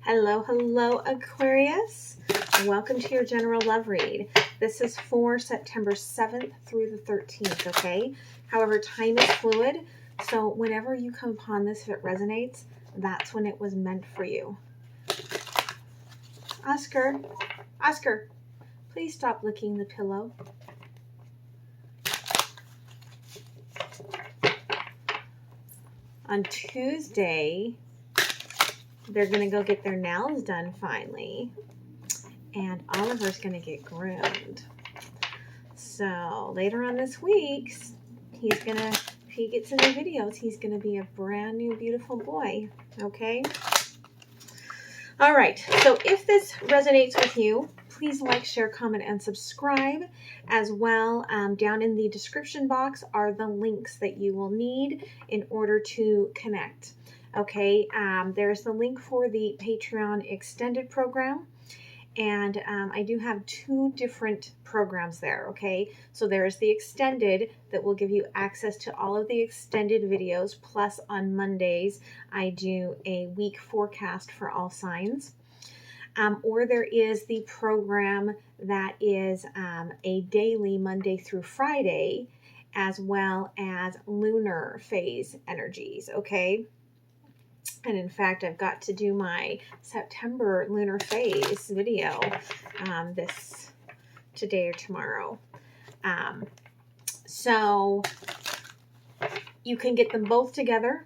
Hello, hello, Aquarius. Welcome to your general love read. This is for September 7th through the 13th, okay? However, time is fluid, so whenever you come upon this, if it resonates, that's when it was meant for you. Oscar, please stop licking the pillow. On Tuesday, they're going to go get their nails done finally. And Oliver's going to get groomed. So later on this week, if he gets into videos, he's going to be a brand new, beautiful boy. Okay? All right. So if this resonates with you, please like, share, comment, and subscribe. As well, down in the description box are the links that you will need in order to connect. Okay, there's the link for the Patreon extended program, and I do have two different programs there. Okay, so there's the extended that will give you access to all of the extended videos, plus on Mondays I do a week forecast for all signs. Or there is the program that is a daily Monday through Friday, as well as lunar phase energies. Okay. And in fact, I've got to do my September lunar phase video this today or tomorrow. So you can get them both together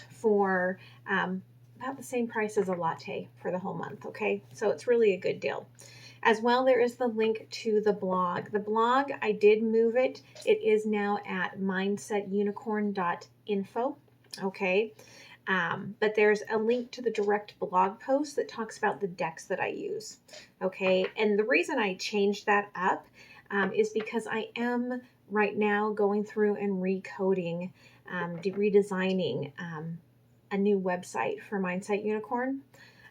for about the same price as a latte for the whole month. Okay, so it's really a good deal. As well, there is the link to the blog. The blog, I did move it. It is now at mindsetunicorn.info. Okay. But there's a link to the direct blog post that talks about the decks that I use. Okay. And the reason I changed that up is because I am right now going through and redesigning a new website for Mindset Unicorn.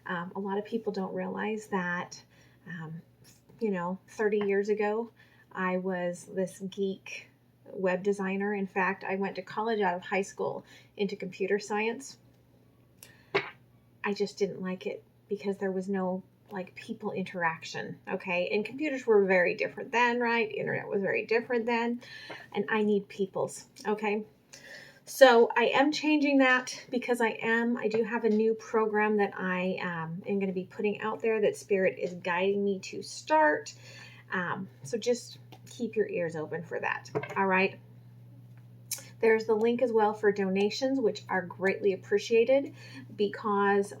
A lot of people don't realize that, 30 years ago, I was this geek web designer. In fact, I went to college out of high school into computer science. I just didn't like it because there was no people interaction. Okay. And computers were very different then, right? Internet was very different then. And I need peoples. Okay. So I am changing that because I do have a new program that I am going to be putting out there that Spirit is guiding me to start. So just keep your ears open for that. All right. There's the link as well for donations, which are greatly appreciated because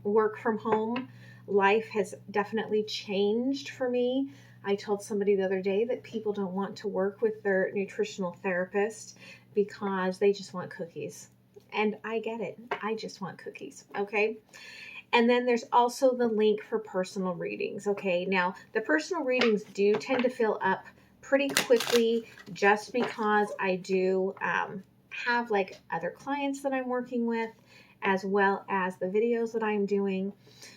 work from home life has definitely changed for me. I told somebody the other day that people don't want to work with their nutritional therapist because they just want cookies. And I get it. I just want cookies. Okay. And then there's also the link for personal readings. Okay. Now, the personal readings do tend to fill up pretty quickly just because I do have other clients that I'm working with, as well as the videos that I'm doing.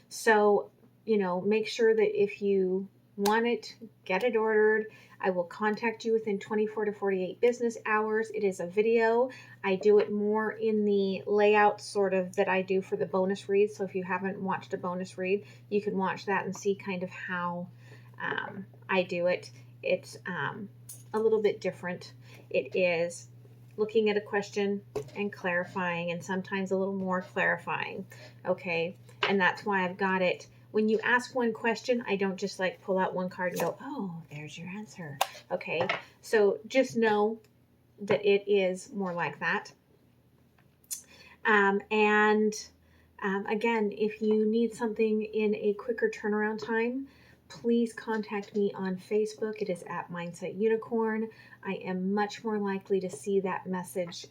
So, make sure that if you want it, get it ordered. I will contact you within 24 to 48 business hours. It is a video. I do it more in the layout sort of that I do for the bonus read. So if you haven't watched a bonus read, you can watch that and see kind of how I do it. It's a little bit different. It is looking at a question and clarifying, and sometimes a little more clarifying. Okay. And that's why I've got it. When you ask one question, I don't just pull out one card and go, oh, there's your answer. Okay. So just know that it is more like that. Again, if you need something in a quicker turnaround time, please contact me on Facebook. It is at Mindset Unicorn. I am much more likely to see that message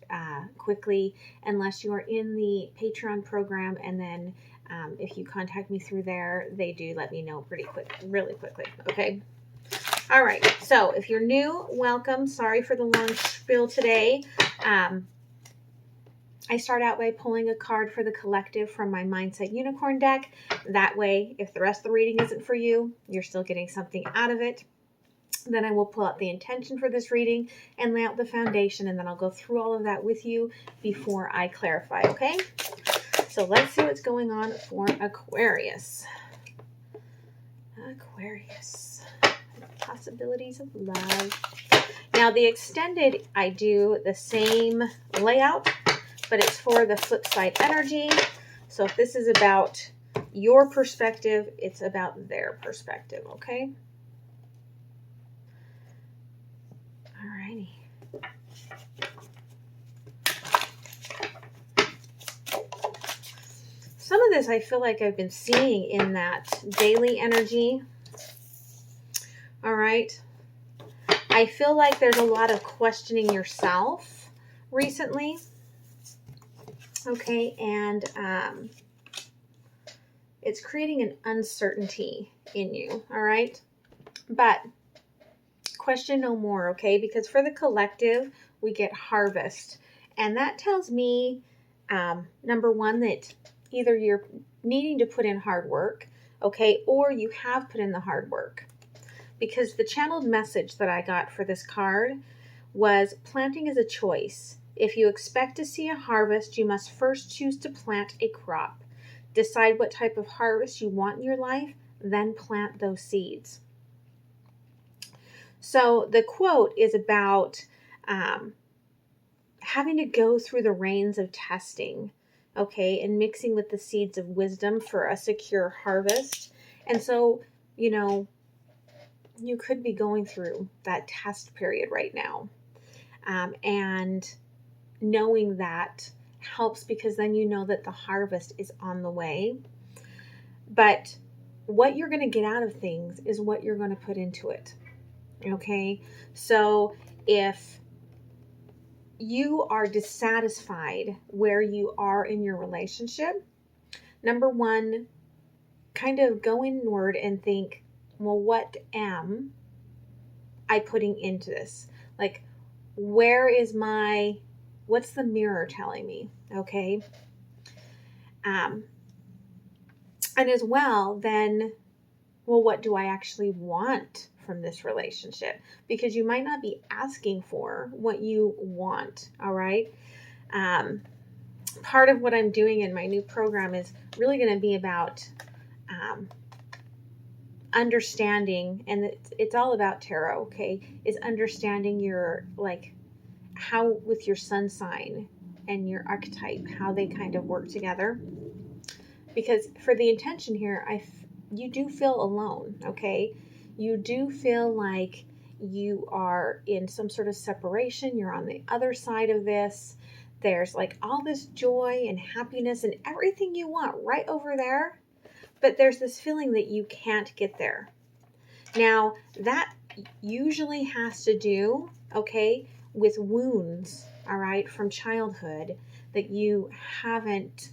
quickly unless you are in the Patreon program. And then if you contact me through there, they do let me know really quickly. Okay. All right. So if you're new, welcome. Sorry for the long spiel today. I start out by pulling a card for the collective from my Mindset Unicorn deck. That way, if the rest of the reading isn't for you, you're still getting something out of it. Then I will pull out the intention for this reading and lay out the foundation, and then I'll go through all of that with you before I clarify, okay? So let's see what's going on for Aquarius. Aquarius. Possibilities of love. Now the extended, I do the same layout, but it's for the flip side energy. So if this is about your perspective, it's about their perspective, okay? Alrighty. Some of this I feel like I've been seeing in that daily energy. All right. I feel like there's a lot of questioning yourself recently. Okay, and it's creating an uncertainty in you, all right? But question no more, okay? Because for the collective, we get harvest. And that tells me, number one, that either you're needing to put in hard work, okay, or you have put in the hard work. Because the channeled message that I got for this card was planting is a choice. If you expect to see a harvest, you must first choose to plant a crop. Decide what type of harvest you want in your life, then plant those seeds. So the quote is about having to go through the rains of testing, okay, and mixing with the seeds of wisdom for a secure harvest. And so, you know, you could be going through that test period right now. And knowing that helps because then you know that the harvest is on the way. But what you're going to get out of things is what you're going to put into it. Okay? So if you are dissatisfied where you are in your relationship, number one, kind of go inward and think, well, what am I putting into this? Like, what's the mirror telling me? Okay. And as well, then, well, what do I actually want from this relationship? Because you might not be asking for what you want. All right. Part of what I'm doing in my new program is really going to be about understanding, and it's all about tarot, okay, is understanding your, like, how with your sun sign and your archetype, how they kind of work together. Because for the intention here, you do feel alone, okay? You do feel like you are in some sort of separation. You're on the other side of this. There's like all this joy and happiness and everything you want right over there. But there's this feeling that you can't get there. Now, that usually has to do, okay, with wounds, all right, from childhood that you haven't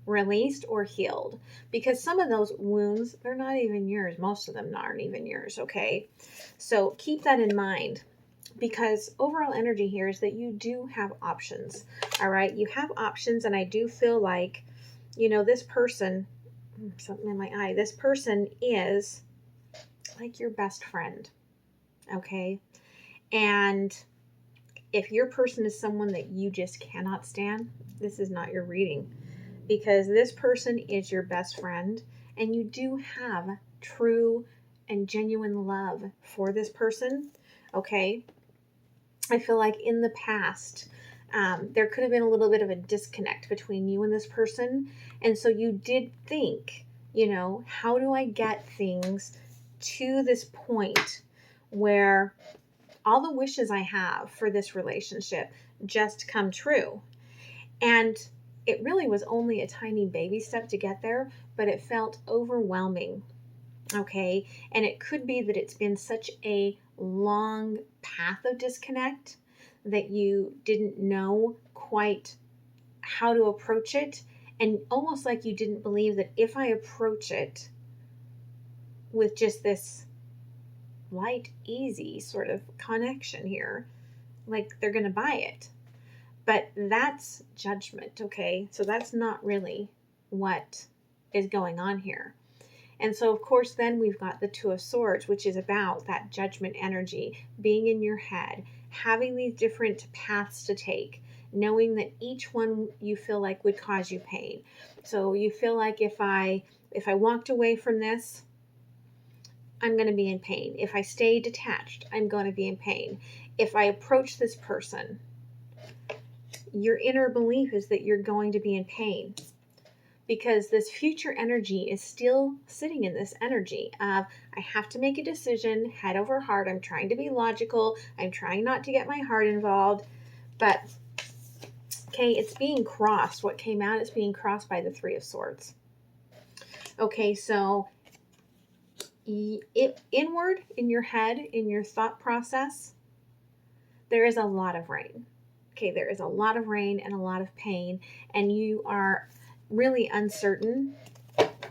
released or healed. Because some of those wounds, they're not even yours. Most of them aren't even yours, okay? So keep that in mind. Because overall energy here is that you do have options, all right? You have options, and I do feel like, you know, this person, something in my eye, this person is like your best friend, okay? And if your person is someone that you just cannot stand, this is not your reading. Because this person is your best friend, and you do have true and genuine love for this person, okay? I feel like in the past, there could have been a little bit of a disconnect between you and this person. And so you did think, you know, how do I get things to this point where all the wishes I have for this relationship just come true? And it really was only a tiny baby step to get there, but it felt overwhelming, okay? And it could be that it's been such a long path of disconnect that you didn't know quite how to approach it, and almost like you didn't believe that if I approach it with just this light, easy sort of connection here, like they're going to buy it. But that's judgment, okay? So that's not really what is going on here. And so, of course, then we've got the Two of Swords, which is about that judgment energy, being in your head, having these different paths to take, knowing that each one you feel like would cause you pain. So you feel like if I walked away from this, I'm going to be in pain. If I stay detached, I'm going to be in pain. If I approach this person, your inner belief is that you're going to be in pain, because this future energy is still sitting in this energy of, I have to make a decision, head over heart. I'm trying to be logical. I'm trying not to get my heart involved. But, okay, it's being crossed. What came out is being crossed by the Three of Swords. Okay, so inward in your head, in your thought process, there is a lot of rain. Okay, there is a lot of rain and a lot of pain, and you are really uncertain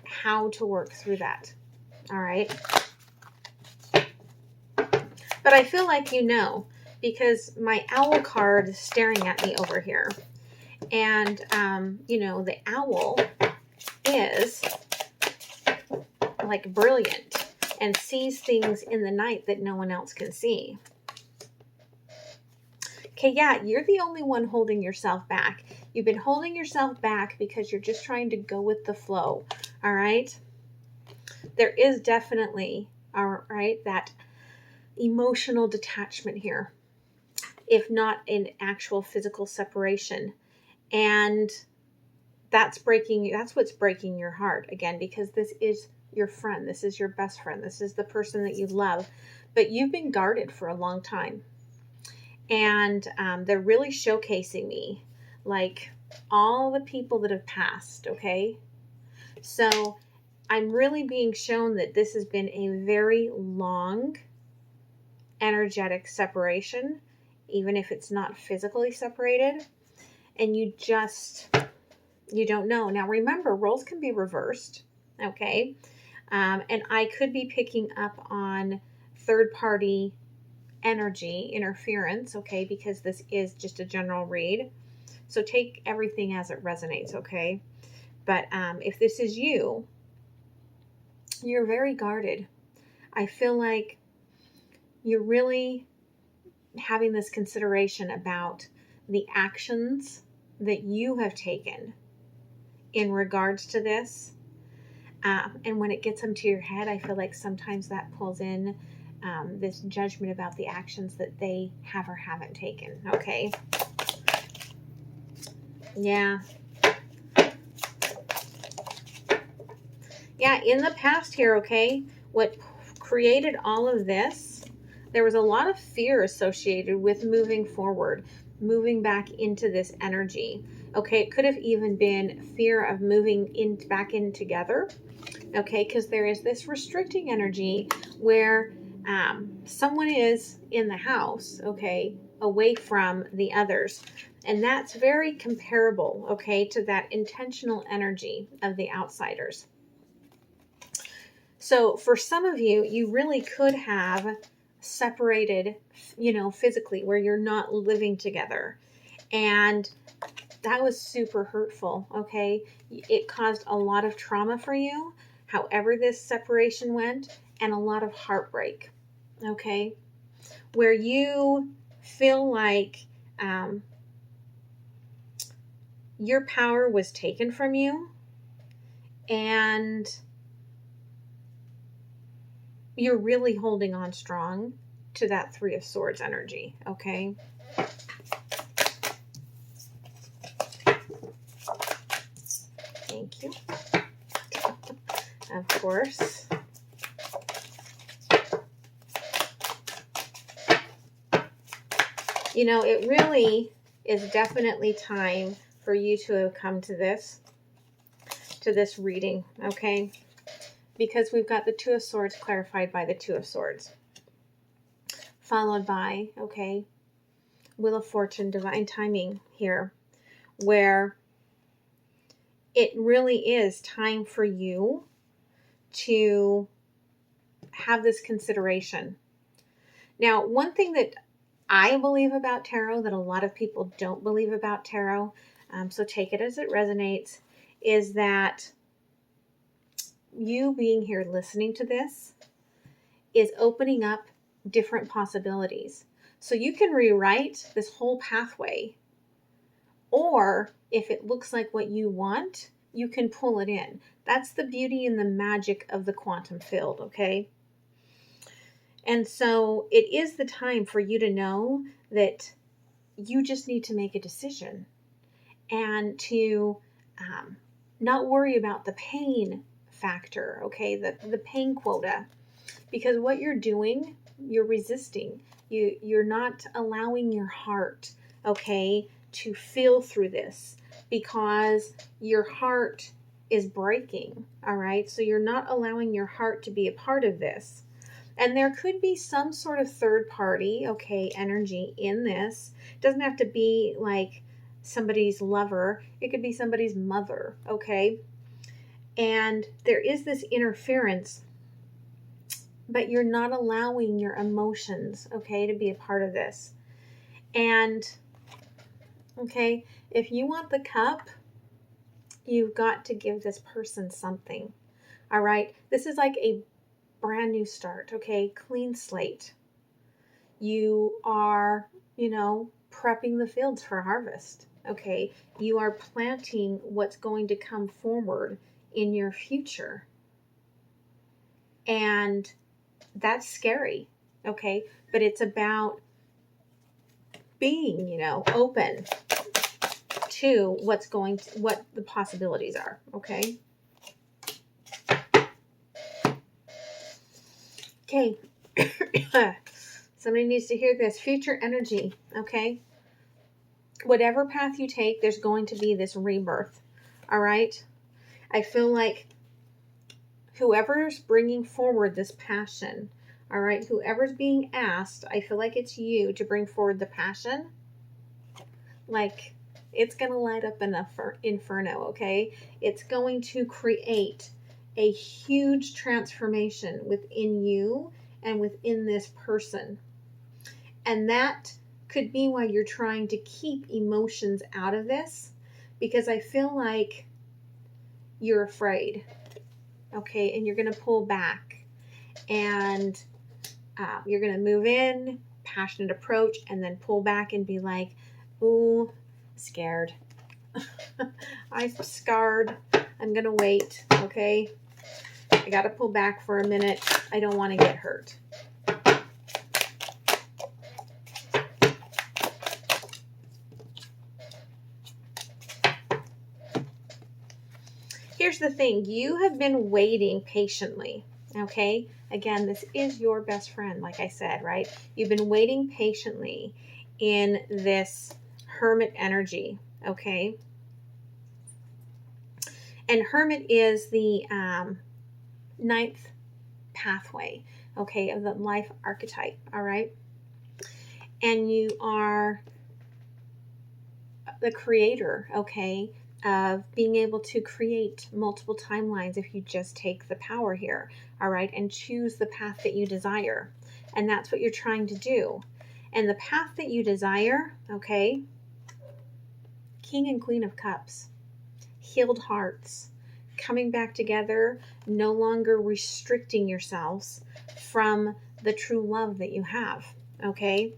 how to work through that. All right. But I feel like you know, because my owl card is staring at me over here. And, you know, the owl is like brilliant and sees things in the night that no one else can see. Okay, yeah, you're the only one holding yourself back. You've been holding yourself back because you're just trying to go with the flow, all right? There is definitely, all right, that emotional detachment here, if not an actual physical separation. And that's what's breaking your heart, again, because this is your friend. This is your best friend. This is the person that you love. But you've been guarded for a long time. And they're really showcasing me, like all the people that have passed, okay? So I'm really being shown that this has been a very long, energetic separation, even if it's not physically separated. And you don't know. Now remember, roles can be reversed, okay? And I could be picking up on third-party energy interference, okay, because this is just a general read, so take everything as it resonates, okay? But if this is you, you're very guarded. I feel like you're really having this consideration about the actions that you have taken in regards to this, and when it gets into your head, I feel like sometimes that pulls in this judgment about the actions that they have or haven't taken, okay? Yeah. Yeah, in the past here, okay, what created all of this, there was a lot of fear associated with moving forward, moving back into this energy, okay? It could have even been fear of moving back in together, okay? Because there is this restricting energy where someone is in the house, okay, away from the others. And that's very comparable, okay, to that intentional energy of the outsiders. So for some of you, you really could have separated, you know, physically, where you're not living together. And that was super hurtful, okay? It caused a lot of trauma for you, however this separation went, and a lot of heartbreak, okay? Where you feel like your power was taken from you, and you're really holding on strong to that Three of Swords energy, okay? Thank you. Of course. You know, it really is definitely time for you to have come to this reading, okay? Because we've got the Two of Swords clarified by the Two of Swords, followed by, okay, Wheel of Fortune, divine timing here, where it really is time for you to have this consideration. Now, one thing that I believe about tarot that a lot of people don't believe about tarot, so take it as it resonates, is that you being here listening to this is opening up different possibilities. So you can rewrite this whole pathway Or if it looks like what you want, you can pull it in. That's the beauty and the magic of the quantum field, okay? And so it is the time for you to know that you just need to make a decision and to not worry about the pain factor, okay, the pain quota, because what you're doing, you're resisting. You're not allowing your heart, okay, to feel through this because your heart is breaking, all right? So you're not allowing your heart to be a part of this. And there could be some sort of third party, okay, energy in this. It doesn't have to be like somebody's lover. It could be somebody's mother, okay? And there is this interference, but you're not allowing your emotions, okay, to be a part of this. And, okay, if you want the cup, you've got to give this person something, all right? This is like a brand new start, okay? Clean slate. You are, prepping the fields for harvest, okay? You are planting what's going to come forward in your future. And that's scary, okay? But it's about being, open to what the possibilities are, okay? Okay. Somebody needs to hear this. Future energy, okay? Whatever path you take, there's going to be this rebirth, all right? I feel like whoever's bringing forward this passion, all right, whoever's being asked, I feel like it's you to bring forward the passion. Like, it's going to light up an inferno, okay? It's going to create a huge transformation within you and within this person. And that could be why you're trying to keep emotions out of this, because I feel like you're afraid, okay? And you're going to pull back, and you're going to move in, passionate approach, and then pull back and be like, ooh, scared. I'm scarred. I'm going to wait, okay? I got to pull back for a minute. I don't want to get hurt. Here's the thing. You have been waiting patiently, okay? Again, this is your best friend, like I said, right? You've been waiting patiently in this hermit energy, okay? And hermit is the ninth pathway, okay, of the life archetype, all right? And you are the creator, okay, of being able to create multiple timelines if you just take the power here, all right, and choose the path that you desire. And that's what you're trying to do. And the path that you desire, okay, King and Queen of Cups, healed hearts, coming back together, no longer restricting yourselves from the true love that you have, okay?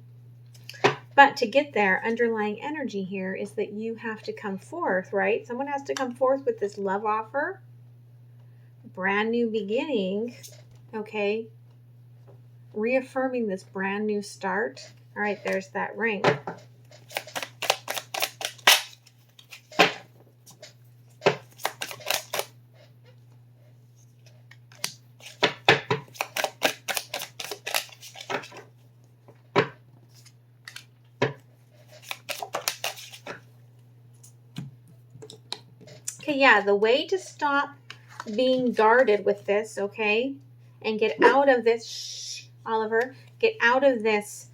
But to get there, underlying energy here is that you have to come forth, right? Someone has to come forth with this love offer, brand new beginning, okay? Reaffirming this brand new start. All right, there's that ring. Okay, yeah, the way to stop being guarded with this, okay, and get out of this, Oliver, get out of this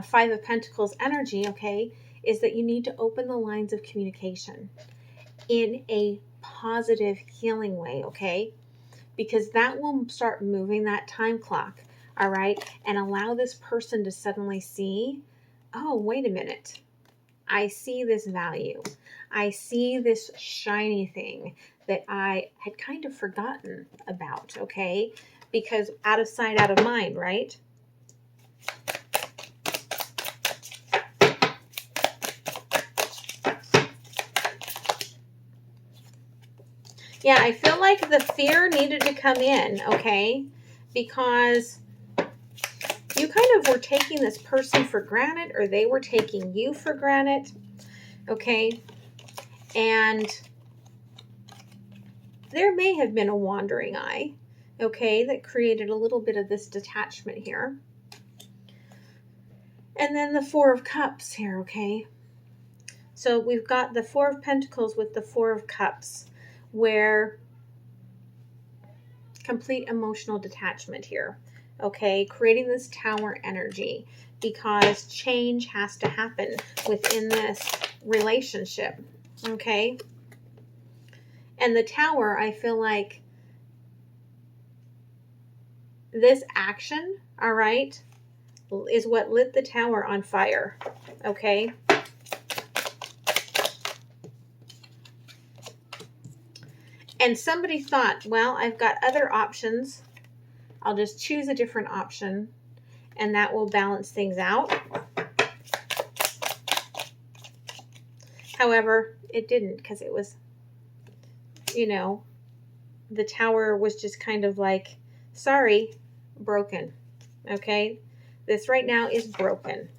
Five of Pentacles energy, okay, is that you need to open the lines of communication in a positive, healing way, okay, because that will start moving that time clock, all right, and allow this person to suddenly see, oh, wait a minute, I see this value. I see this shiny thing that I had kind of forgotten about, okay? Because out of sight, out of mind, right? Yeah, I feel like the fear needed to come in, okay? Because you kind of were taking this person for granted, or they were taking you for granted, okay? And there may have been a wandering eye, okay, that created a little bit of this detachment here. And then the Four of Cups here, okay? So we've got the Four of Pentacles with the Four of Cups, where complete emotional detachment here, okay? Creating this Tower energy, because change has to happen within this relationship, okay? And the Tower, I feel like this action, all right, is what lit the Tower on fire, okay? And somebody thought, well, I've got other options. I'll just choose a different option, and that will balance things out. However, it didn't, because it was, you know, the Tower was just kind of like, sorry, broken, okay? This right now is broken.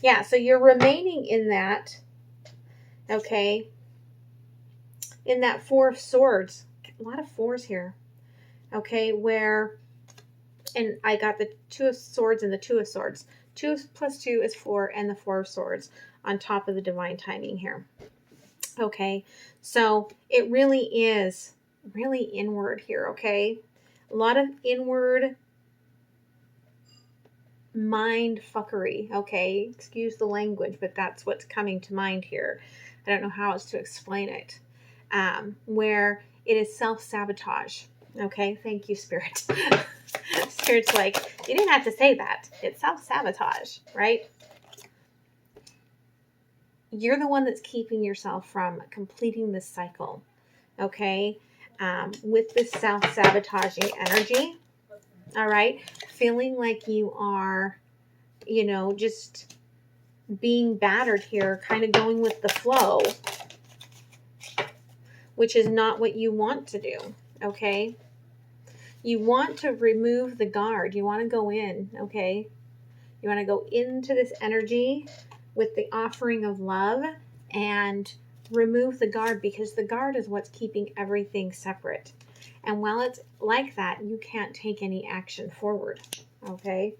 Yeah, so you're remaining in that, okay, in that Four of Swords. A lot of fours here, okay, where, and I got the Two of Swords and the Two of Swords. 2 plus 2 is 4, and the Four of Swords on top of the divine timing here. Okay, so it really is really inward here, okay? A lot of inward mind fuckery, okay? Excuse the language, but that's what's coming to mind here. I don't know how else to explain it. Where it is self-sabotage, okay? Thank you, Spirit. Spirit's like, you didn't have to say that. It's self-sabotage, right? You're the one that's keeping yourself from completing this cycle, okay? With this self-sabotaging energy, all right? Feeling like you are, you know, just being battered here, kind of going with the flow, which is not what you want to do, okay? You want to remove the guard. You want to go in, okay? You want to go into this energy with the offering of love and remove the guard, because the guard is what's keeping everything separate. And while it's like that, you can't take any action forward, okay?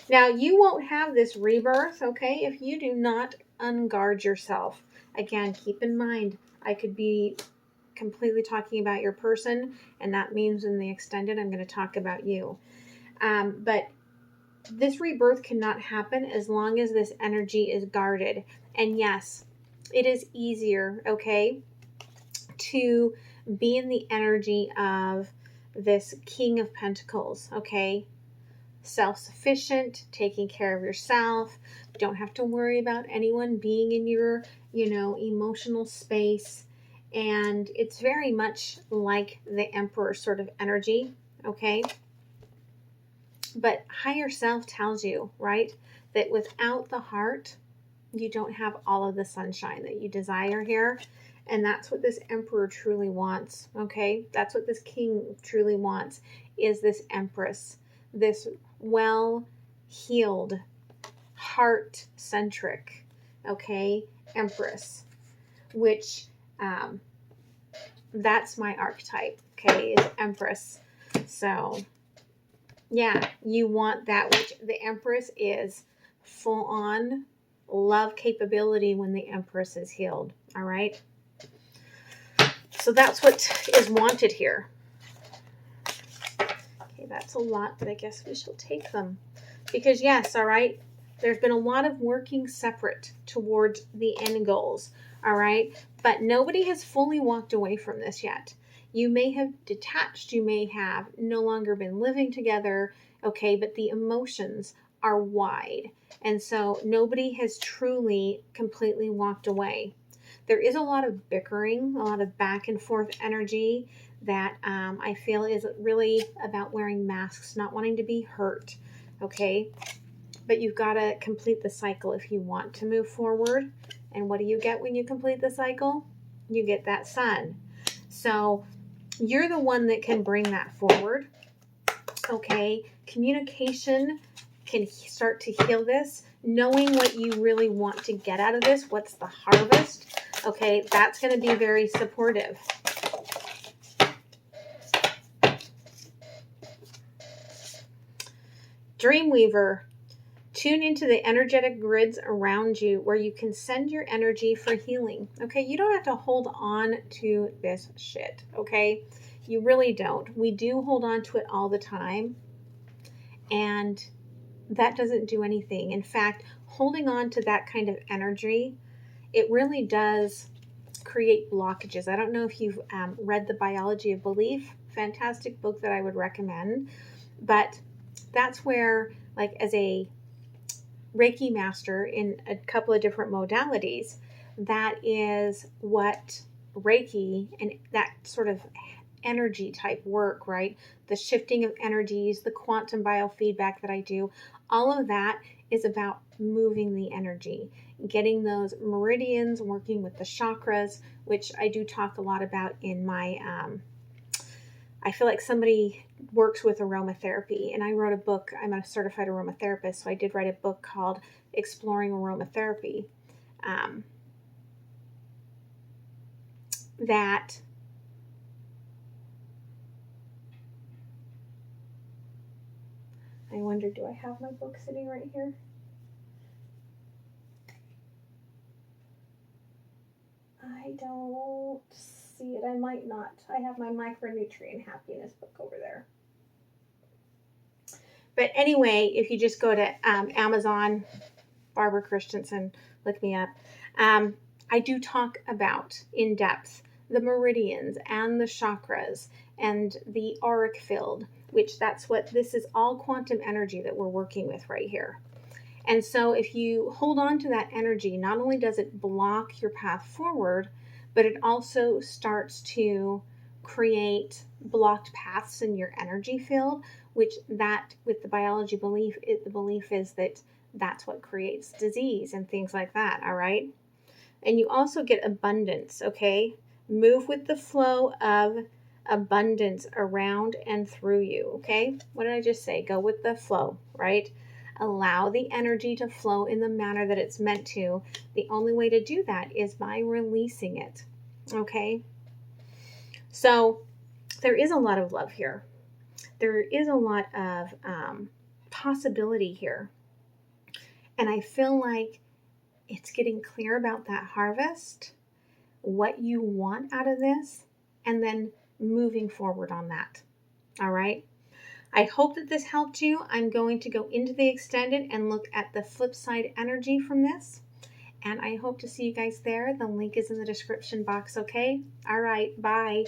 Now, you won't have this rebirth, okay, if you do not unguard yourself. Again, keep in mind, I could be completely talking about your person, and that means in the extended, I'm going to talk about you. But this rebirth cannot happen as long as this energy is guarded. And yes, it is easier, okay, to be in the energy of this King of Pentacles, okay? Self-sufficient, taking care of yourself, don't have to worry about anyone being in your, you know, emotional space. And it's very much like the Emperor sort of energy, okay? But higher self tells you, right, that without the heart, you don't have all of the sunshine that you desire here. And that's what this Emperor truly wants, okay? That's what this King truly wants, is this Empress, this well-heeled, heart-centric, okay, Empress, which that's my archetype, okay, is Empress. So yeah, you want that, which the Empress is full-on love capability when the Empress is healed, all right? So that's what is wanted here. Okay, that's a lot, but I guess we shall take them. Because yes, all right, there's been a lot of working separate towards the end goals, all right? But nobody has fully walked away from this yet. You may have detached, you may have no longer been living together, okay, but the emotions are wide. And so nobody has truly completely walked away. There is a lot of bickering, a lot of back and forth energy that I feel is really about wearing masks, not wanting to be hurt, okay? But you've got to complete the cycle if you want to move forward. And what do you get when you complete the cycle? You get that sun. So you're the one that can bring that forward, okay? Communication can start to heal this. Knowing what you really want to get out of this, what's the harvest, okay, that's going to be very supportive. Dreamweaver, tune into the energetic grids around you where you can send your energy for healing. Okay, you don't have to hold on to this shit, okay? You really don't. We do hold on to it all the time, and that doesn't do anything. In fact, holding on to that kind of energy, it really does create blockages. I don't know if you've read The Biology of Belief. Fantastic book that I would recommend. But that's where, like, as a Reiki master in a couple of different modalities, that is what Reiki and that sort of energy type work, right? The shifting of energies, the quantum biofeedback that I do, all of that is about moving the energy, getting those meridians, working with the chakras, which I do talk a lot about in my, I feel like somebody works with aromatherapy, and I wrote a book. I'm a certified aromatherapist, so I did write a book called Exploring Aromatherapy. That I wonder, do I have my book sitting right here? I don't see it. I might not. I have my micronutrient happiness book over there. But anyway, if you just go to Amazon, Barbara Christensen, look me up. I do talk about in depth the meridians and the chakras and the auric field, which that's what this is, all quantum energy that we're working with right here. And so if you hold on to that energy, not only does it block your path forward, but it also starts to create blocked paths in your energy field, which that with the biology belief, the belief is that that's what creates disease and things like that, all right? And you also get abundance, okay? Move with the flow of abundance around and through you, okay? What did I just say? Go with the flow, right? Allow the energy to flow in the manner that it's meant to. The only way to do that is by releasing it, okay? So there is a lot of love here. There is a lot of possibility here. And I feel like it's getting clear about that harvest, what you want out of this, and then moving forward on that, all right? I hope that this helped you. I'm going to go into the extended and look at the flip side energy from this. And I hope to see you guys there. The link is in the description box, okay? All right, bye.